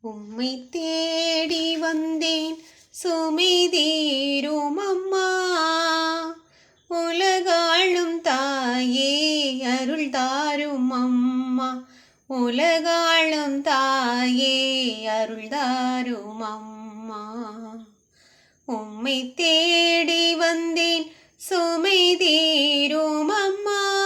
உம்மை தேடி வந்தேன் சுமை தீரும் அம்மா. உலகாளும் தாயே அருள் தாரும் அம்மா. உலகாளும் தாயே அருள் தாரும் அம்மா. உம்மை தேடி வந்தேன் சுமை தீரும் அம்மா.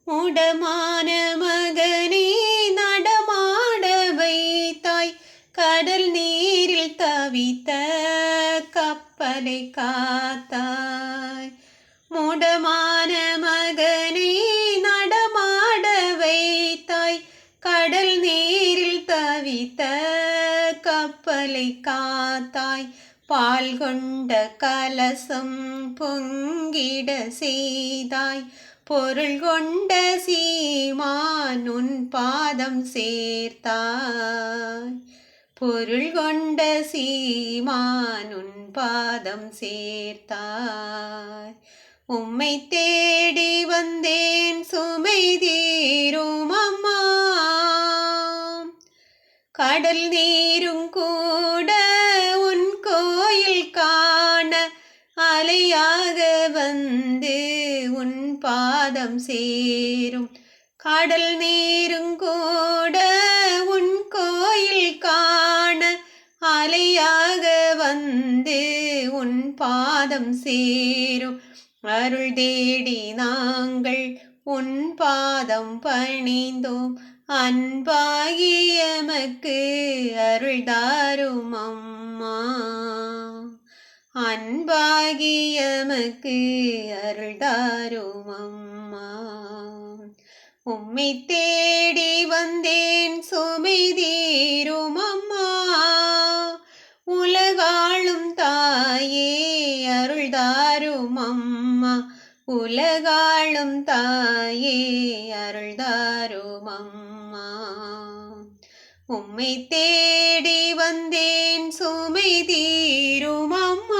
முடமான மகனே நடமாட வைத்தாய். கடல் நீரில் தவித்த கப்பலை காத்தாய். முடமான மகனே நடமாட வைத்தாய். கடல் நீரில் தவித்த கப்பலை காத்தாய். பால் கொண்ட கலசம் பொங்கிட செய்தாய். பொருள் கொண்ட சீமான் உன் பாதம் சேர்த்தாய். பொருள் கொண்ட சீமான் உன் பாதம் சேர்த்தாய். உம்மை தேடி வந்தேன் சுமை தீரும் அம்மா. கடல் நீரும் கூட உன் கோயில் காண அலையாக வந்து உன் பாதம் சேரும். கடல் நீரும் கூட உன் கோயில் காண அலையாக வந்து உன் பாதம் சேரும். அருள் தேடி நாங்கள் உன் பாதம் பணிந்தோம். அன்பாகிய எமக்கு அருள் தாரும் அம்மா. அன்பாகிய எமக்கு அருள் தாரும் அம்மா. உம்மை தேடி வந்தேன் சுமை தீரும் அம்மா. உலகாளும் தாயே அருள் தாரும் அம்மா. உலகாளும் தாயே அருள் தாரும் அம்மா. உம்மை தேடி வந்தேன் சுமை தீரும் அம்மா.